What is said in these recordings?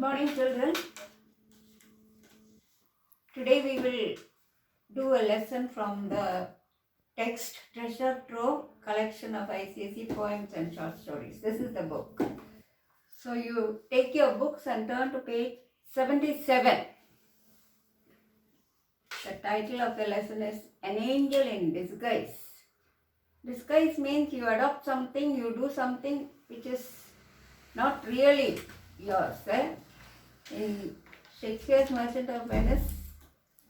morning, children. Today we will do a lesson from the text Treasure Trove collection of ICSE poems and short stories. This is the book. So you take your books and turn to page 77. The title of the lesson is An Angel in Disguise. Disguise means you adopt something, you do something which is not really yours. In Shakespeare's Merchant of Venice,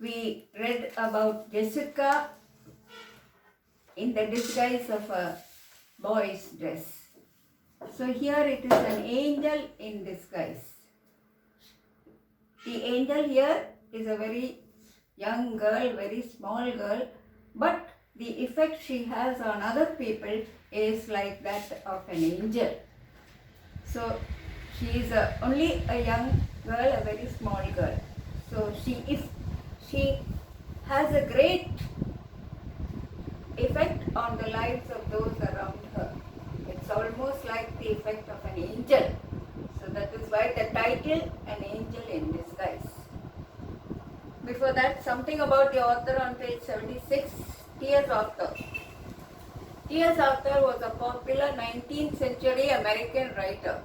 we read about Jessica in the disguise of a boy's dress. So here it is an angel in disguise. The angel here is a very young girl, very small girl, but the effect she has on other people is like that of an angel. So she is only a young girl, a very small girl. So she has a great effect on the lives of those around her. It's almost like the effect of an angel. So that is why the title, An Angel in Disguise. Before that, something about the author on page 76, T.S. Author. T.S. Author was a popular 19th century American writer.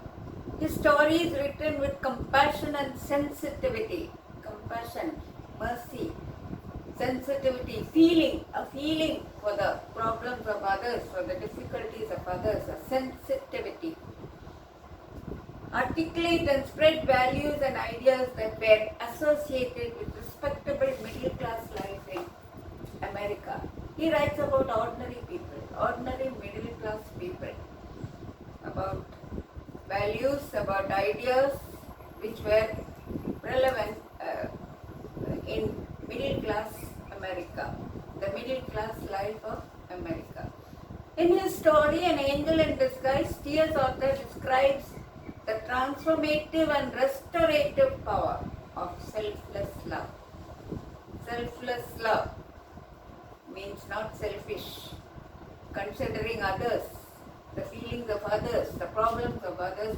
His story is written with compassion and sensitivity. Compassion, mercy, sensitivity, a feeling for the problems of others, for the difficulties of others, a sensitivity. Articulate and spread values and ideas that were associated with respectable middle class life in America. He writes about ordinary people, ordinary middle class people, about values, about ideas which were relevant in middle class America, the middle class life of America. In his story, An Angel in Disguise, T.S. Author describes the transformative and restorative power of selfless love. Selfless love means not selfish, considering others, the feelings of others, the problems of others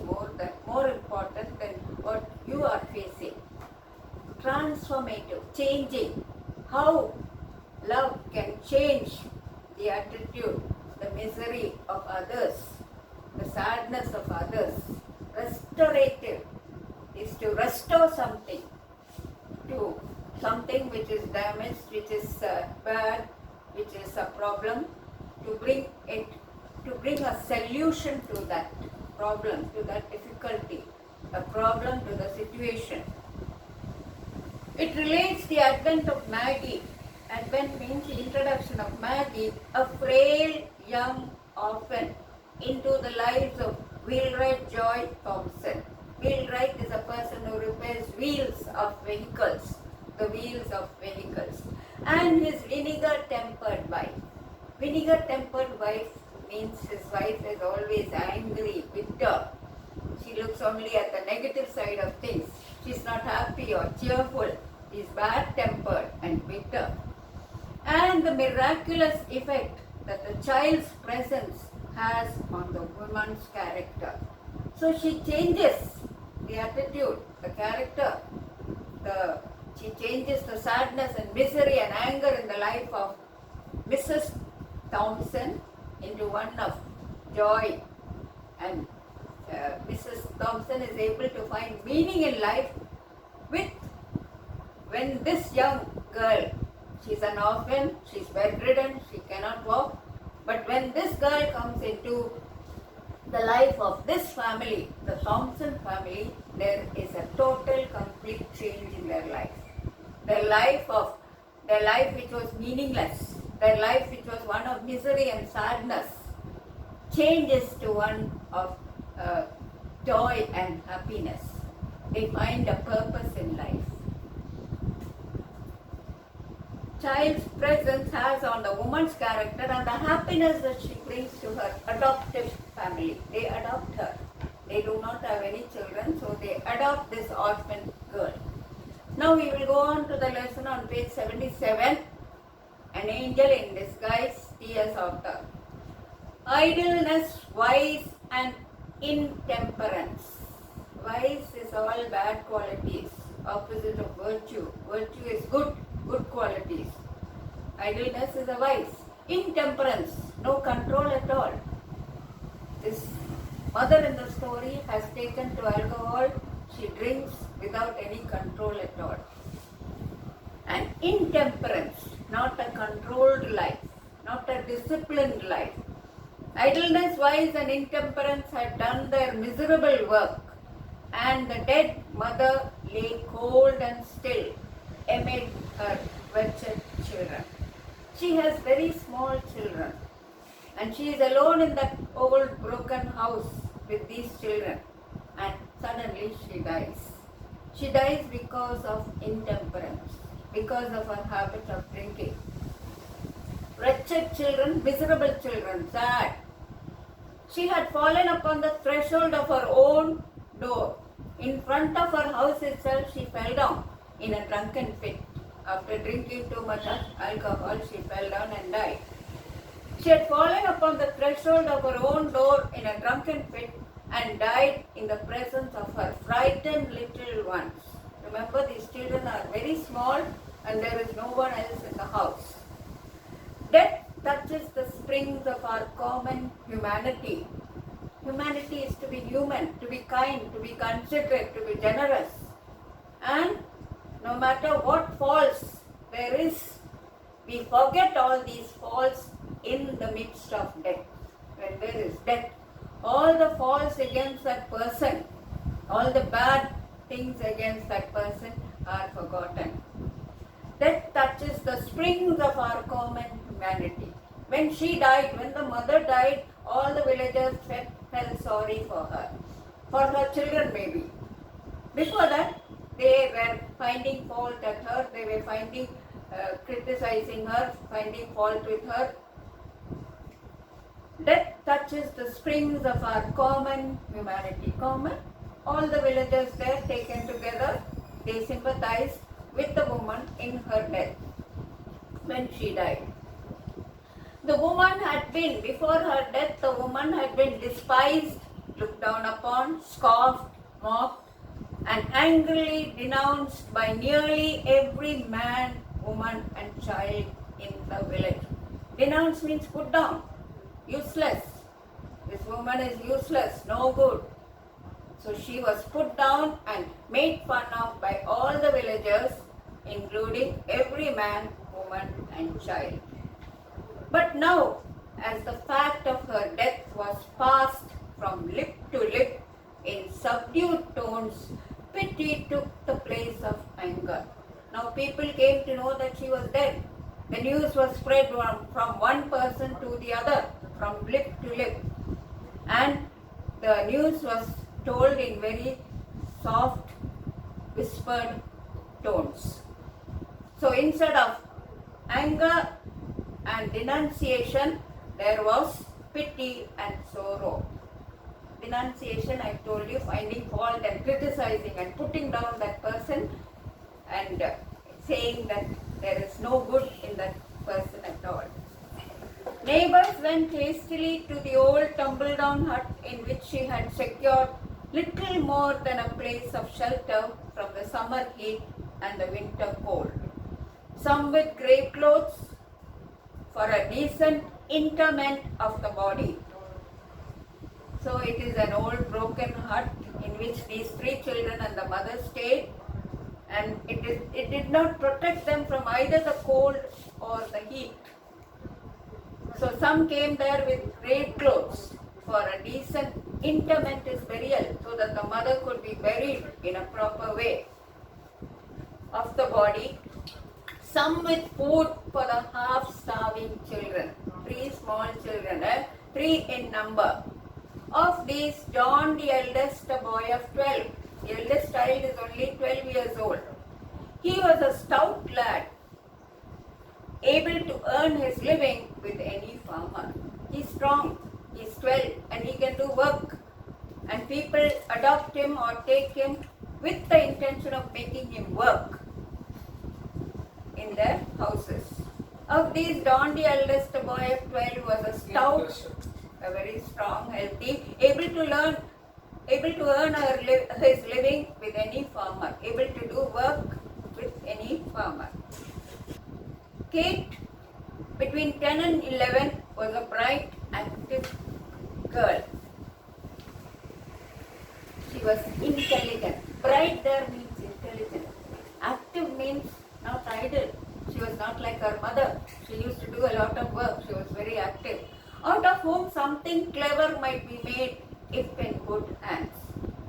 more important than what you are facing. Transformative, changing, how love can change the attitude, the misery of others, the sadness of others. Restorative is to restore something to something which is damaged, which is bad, which is a problem, to bring a solution to that problem, to that difficulty, a problem to the situation. It relates the advent of Maggie. Advent means the introduction of Maggie, a frail young orphan, into the lives of Wheelwright Joy Thompson. Wheelwright is a person who repairs wheels of vehicles, the wheels of vehicles, and his vinegar-tempered wife. Vinegar-tempered wife means his wife is always angry, bitter. She looks only at the negative side of things. She's not happy or cheerful. She's bad-tempered and bitter. And the miraculous effect that the child's presence has on the woman's character. So she changes the attitude, the character. She changes the sadness and misery and anger in the life of Mrs. Thompson into one of joy, and Mrs. Thompson is able to find meaning in life when this young girl, she's an orphan, she's bedridden, she cannot walk, but when this girl comes into the life of this family, the Thompson family, there is a total, complete change in their life. Their life which was meaningless, their life which was one of misery and sadness, changes to one of joy and happiness. They find a purpose in life. Child's presence has on the woman's character and the happiness that she brings to her adoptive family. They adopt her. They do not have any children, so they adopt this orphan girl. Now we will go on to the lesson on page 77, An Angel in Disguise, T.S. Author. Idleness, vice and intemperance. Vice is all bad qualities, opposite of virtue. Virtue is good qualities. Idleness is a vice. Intemperance, no control at all. This mother in the story has taken to alcohol. She drinks without any control at all. And intemperance, not a controlled life, not a disciplined life. Idleness, vice and intemperance had done their miserable work, and the dead mother lay cold and still amid her wretched children. She has very small children, and she is alone in that old broken house with these children, and suddenly she dies. She dies because of intemperance, because of her habit of drinking. Wretched children, miserable children, sad. She had fallen upon the threshold of her own door. In front of her house itself, she fell down in a drunken fit. After drinking too much alcohol, she fell down and died. She had fallen upon the threshold of her own door in a drunken fit and died in the presence of her frightened little ones. Remember, these children are very small and there is no one else in the house. Death touches the springs of our common humanity. Humanity is to be human, to be kind, to be considerate, to be generous. And no matter what faults there is, we forget all these faults in the midst of death. When there is death, all the faults against that person, all the bad things against that person are forgotten. Death touches the springs of our common humanity. When she died, when the mother died, all the villagers felt sorry for her children maybe. Before that, they were finding fault at her, they were criticizing her, finding fault with her. Death touches the springs of our common humanity. Common, all the villagers there taken together, they sympathized with the woman in her death when she died. The woman had been, before her death, the woman had been despised, looked down upon, scoffed, mocked, and angrily denounced by nearly every man, woman, and child in the village. Denounce means put down, useless. This woman is useless, no good. So she was put down and made fun of by all the villagers, including every man, woman, and child. But now, as the fact of her death was passed from lip to lip in subdued tones, pity took the place of anger. Now people came to know that she was dead. The news was spread from one person to the other, from lip to lip. And the news was told in very soft, whispered tones. So instead of anger and denunciation, there was pity and sorrow. Denunciation, I told you, finding fault and criticizing and putting down that person and saying that there is no good in that person at all. Neighbors went hastily to the old tumble-down hut in which she had secured little more than a place of shelter from the summer heat and the winter cold. Some with grey clothes for a decent interment of the body. So it is an old broken hut in which these three children and the mother stayed, and it did not protect them from either the cold or the heat. So some came there with grey clothes for a decent intermental burial, so that the mother could be buried in a proper way of the body. Some with food for the half-starving children, 3 small children, 3 in number. Of these, John the eldest, a boy of 12. The eldest child is only 12 years old. He was a stout lad, able to earn his living with any farmer. He's strong, he's 12 and he can do work. And people adopt him or take him with the intention of making him work in their houses. Of these, John the eldest, a boy of 12, was a stout, a very strong, healthy, able to earn his living with Kate, between 10 and 11, was a bright, active girl. She was intelligent. Bright there means intelligent. Active means not idle. She was not like her mother. She used to do a lot of work. She was very active. Out of whom something clever might be made if in good hands.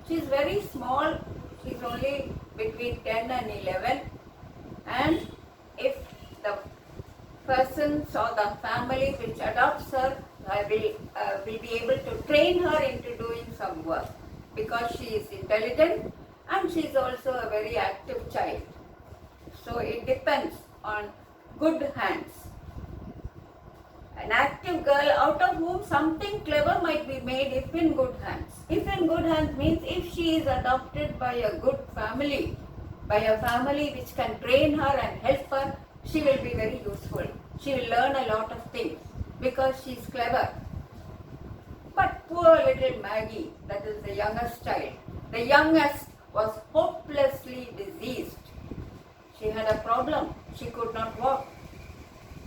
She is very small. She is only between 10 and 11. And if the persons or the family which adopts her will be able to train her into doing some work, because she is intelligent and she is also a very active child. So it depends on good hands. An active girl out of whom something clever might be made if in good hands. If in good hands means if she is adopted by a good family, by a family which can train her and help her, she will be very useful. She will learn a lot of things because she is clever. But poor little Maggie, that is the youngest child, the youngest was hopelessly diseased. She had a problem. She could not walk.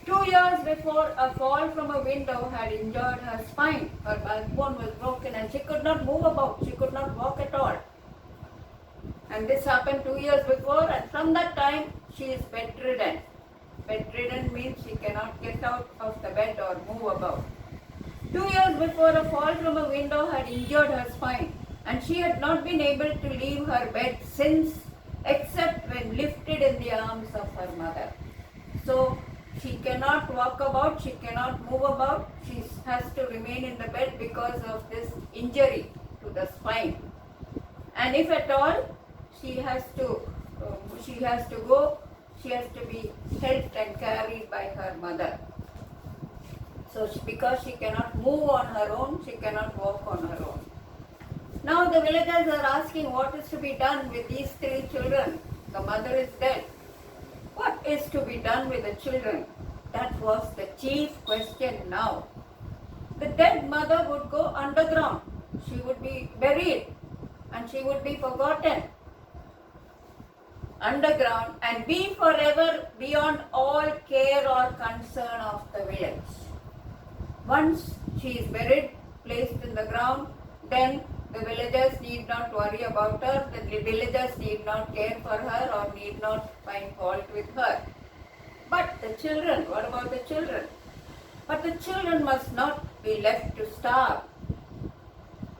2 years before, a fall from a window had injured her spine. Her backbone was broken and she could not move about. She could not walk at all. And this happened 2 years before, and from that time she is bedridden. Bedridden means she cannot get out of the bed or move about. 2 years before, a fall from a window had injured her spine, and she had not been able to leave her bed since, except when lifted in the arms of her mother. So she cannot walk about, she cannot move about, she has to remain in the bed because of this injury to the spine. And if at all, she has to go, she has to be helped and carried by her mother. So because she cannot move on her own, she cannot walk on her own. Now the villagers are asking what is to be done with these 3 children. The mother is dead. What is to be done with the children? That was the chief question now. The dead mother would go underground. She would be buried and she would be forgotten underground and be forever beyond all care or concern of the village. Once she is buried, placed in the ground, then the villagers need not worry about her, the villagers need not care for her or need not find fault with her. But the children, what about the children? But the children must not be left to starve.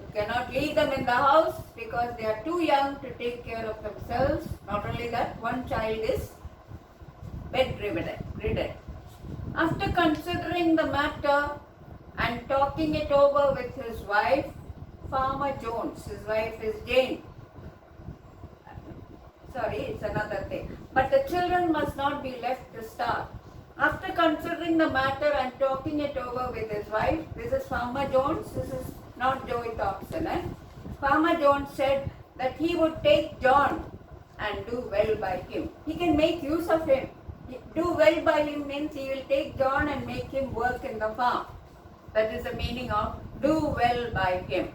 You cannot leave them in the house because they are too young to take care of themselves. Not only that, one child is bedridden. After considering the matter and talking it over with his wife, Farmer Jones, his wife is Jane. Sorry, it's another thing. But the children must not be left to starve. After considering the matter and talking it over with his wife, this is Farmer Jones, this is not Joey Thompson. Farmer Jones said that he would take John and do well by him. He can make use of him. Do well by him means he will take John and make him work in the farm. That is the meaning of do well by him.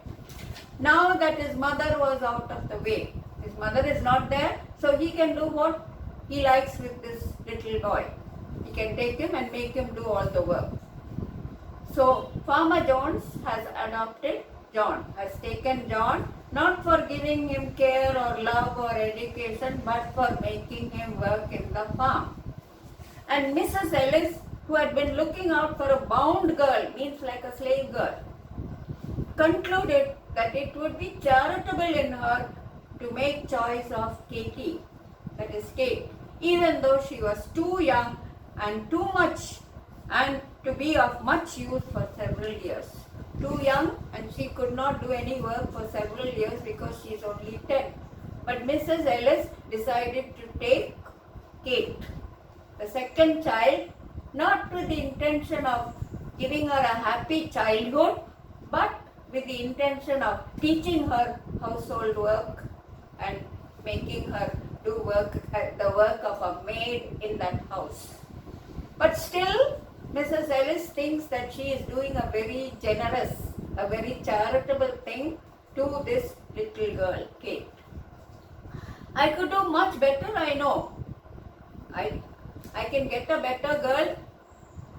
Now that his mother was out of the way, his mother is not there, so he can do what he likes with this little boy. He can take him and make him do all the work. So Farmer Jones has adopted John, has taken John, not for giving him care or love or education, but for making him work in the farm. And Mrs. Ellis, who had been looking out for a bound girl, means like a slave girl, concluded that it would be charitable in her to make choice of Katie, that is Kate, even though she was too young and too much and to be of much use for several years. Too young and she could not do any work for several years because she is only 10. But Mrs. Ellis decided to take Kate, the second child, not with the intention of giving her a happy childhood, but with the intention of teaching her household work and making her do the work of a maid in that house. But still, Mrs. Ellis thinks that she is doing a very generous, a very charitable thing to this little girl, Kate. I could do much better, I know. I can get a better girl,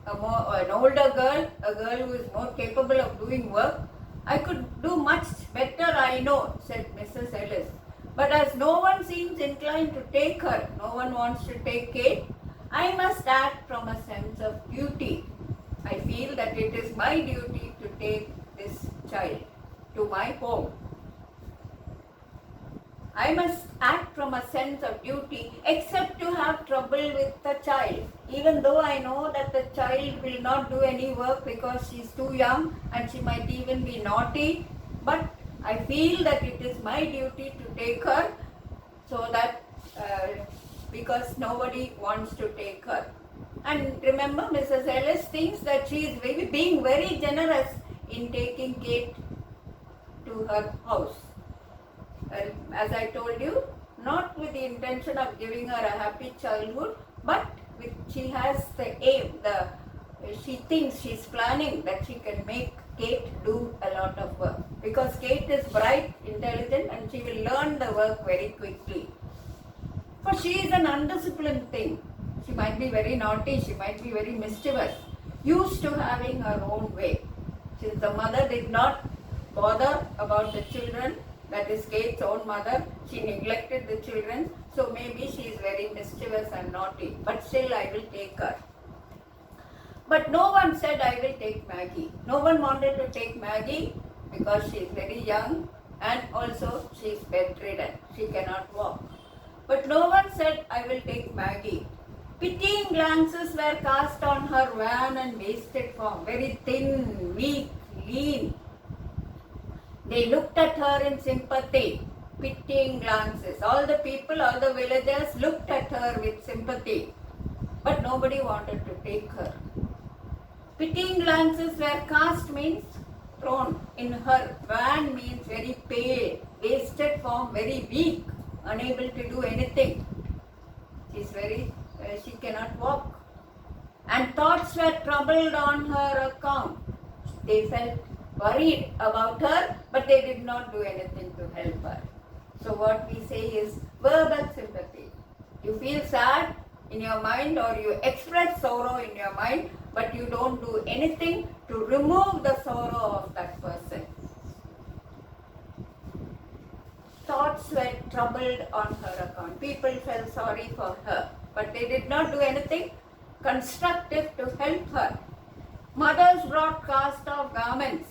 an older girl, a girl who is more capable of doing work. I could do much better, I know, said Mrs. Ellis. But as no one seems inclined to take her, no one wants to take Kate, I must act from a sense of duty. I feel that it is my duty to take this child to my home. I must act from a sense of duty, except to have trouble with the child. Even though I know that the child will not do any work because she is too young and she might even be naughty, but I feel that it is my duty to take her, so that because nobody wants to take her. And remember, Mrs. Ellis thinks that she is being very generous in taking Kate to her house. As I told you, not with the intention of giving her a happy childhood, but she has the aim, she thinks, she's planning that she can make Kate do a lot of work. Because Kate is bright, intelligent, and she will learn the work very quickly. For she is an undisciplined thing. She might be very naughty, she might be very mischievous, used to having her own way. Since the mother did not bother about the children, that is Kate's own mother, she neglected the children, so maybe she is very mischievous and naughty, but still I will take her. But no one said I will take Maggie. No one wanted to take Maggie because she is very young and also she is bedridden, she cannot walk. But no one said I will take Maggie. Pitying glances were cast on her wan and wasted form, very thin, weak, lean. They looked at her in sympathy, pitying glances. All the people, all the villagers looked at her with sympathy, but nobody wanted to take her. Pitying glances were cast means thrown in her. Wan means very pale, wasted form, very weak, unable to do anything. She cannot walk. And thoughts were troubled on her account. They felt worried about her, but they did not do anything to help her. So what we say is verbal sympathy. You feel sad in your mind or you express sorrow in your mind, but you don't do anything to remove the sorrow of that person. Thoughts were troubled on her account. People felt sorry for her, but they did not do anything constructive to help her. Mothers brought cast-off garments.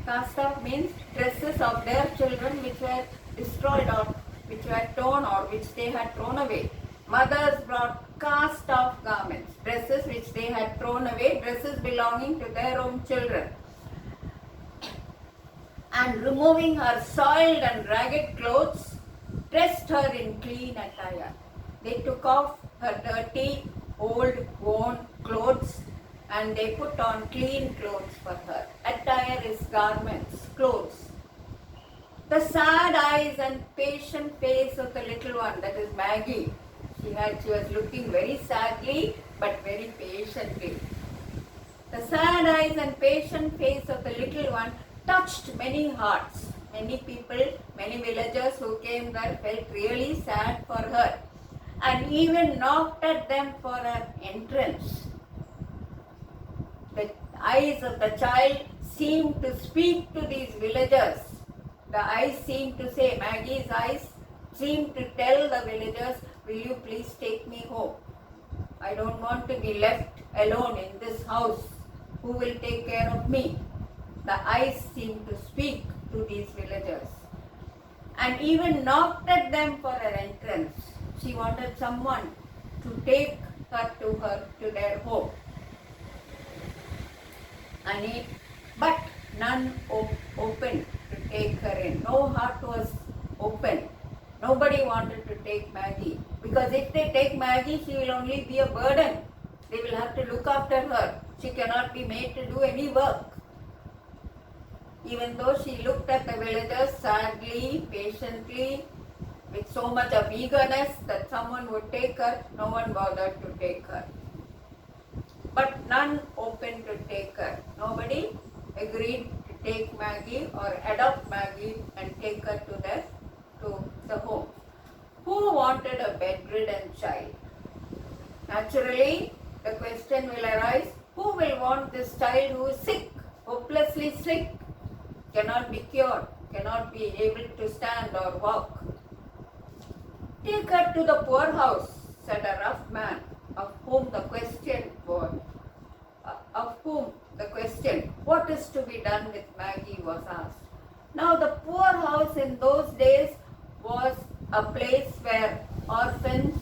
Cast-off means dresses of their children which were destroyed or which were torn or which they had thrown away. Mothers brought cast-off garments, dresses which they had thrown away, dresses belonging to their own children. And removing her soiled and ragged clothes, dressed her in clean attire. They took off her dirty, old, worn clothes and they put on clean clothes for her. Attire is garments, clothes. The sad eyes and patient face of the little one, that is Maggie. She was looking very sadly but very patiently. The sad eyes and patient face of the little one touched many hearts. Many people, many villagers who came there felt really sad for her and even knocked at them for her entrance. The eyes of the child seemed to speak to these villagers. The eyes seemed to say, Maggie's eyes seemed to tell the villagers, will you please take me home? I don't want to be left alone in this house. Who will take care of me? The eyes seemed to speak to these villagers and even knocked at them for her entrance. She wanted someone to take her to their home. But none opened to take her in. No heart was open. Nobody wanted to take Maggie, because if they take Maggie, she will only be a burden. They will have to look after her. She cannot be made to do any work. Even though she looked at the villagers sadly, patiently, with so much of eagerness that someone would take her, no one bothered to take her. But none opened to take her. Nobody agreed to take Maggie or adopt Maggie and take her to the home. Who wanted a bedridden child? Naturally, the question will arise, who will want this child who is sick, hopelessly sick, cannot be cured, cannot be able to stand or walk? Take her to the poorhouse, said a rough man, of whom the question, what is to be done with Maggie, was asked. Now the poorhouse in those days was a place where orphans,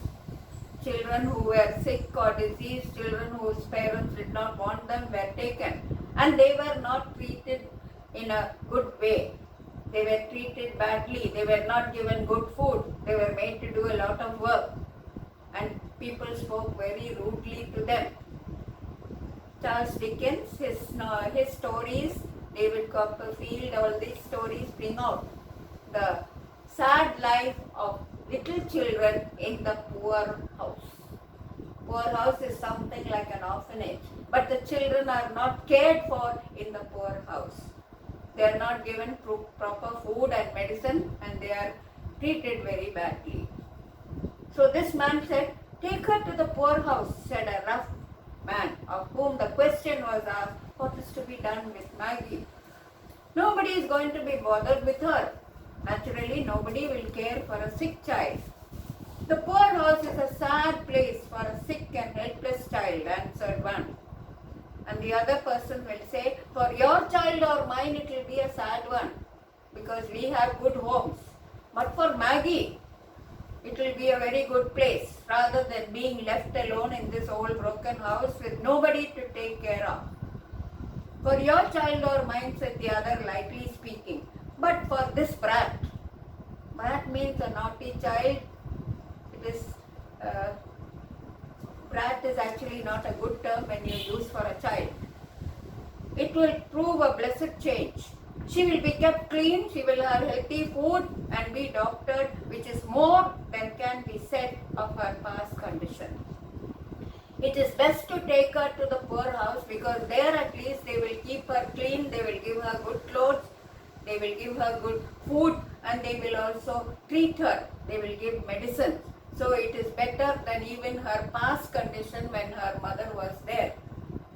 children who were sick or diseased, children whose parents did not want them, were taken, and they were not treated in a good way. They were treated badly, they were not given good food, they were made to do a lot of work, and people spoke very rudely to them. Charles Dickens, his stories, David Copperfield, all these stories bring out the sad life of little children in the poor house. Poor house is something like an orphanage, but the children are not cared for in the poor house. They are not given proper food and medicine, and they are treated very badly. So this man said, take her to the poorhouse, said a rough man, of whom the question was asked, what is to be done with Maggie? Nobody is going to be bothered with her. Naturally, nobody will care for a sick child. The poorhouse is a sad place for a sick and helpless child, answered one. And the other person will say, for your child or mine it will be a sad one, because we have good homes. But for Maggie, it will be a very good place, rather than being left alone in this old broken house with nobody to take care of. For your child or mine, said the other, lightly speaking. But for this brat means a naughty child. It is brat is actually not a good term when you use for a child. It will prove a blessed change. She will be kept clean, she will have healthy food and be doctored, which is more than can be said of her past condition. It is best to take her to the poorhouse, because there at least they will keep her clean, they will give her good clothes, they will give her good food, and they will also treat her, they will give medicine. So it is better than even her past condition when her mother was there.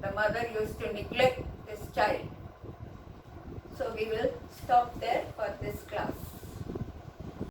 The mother used to neglect this child. So we will stop there.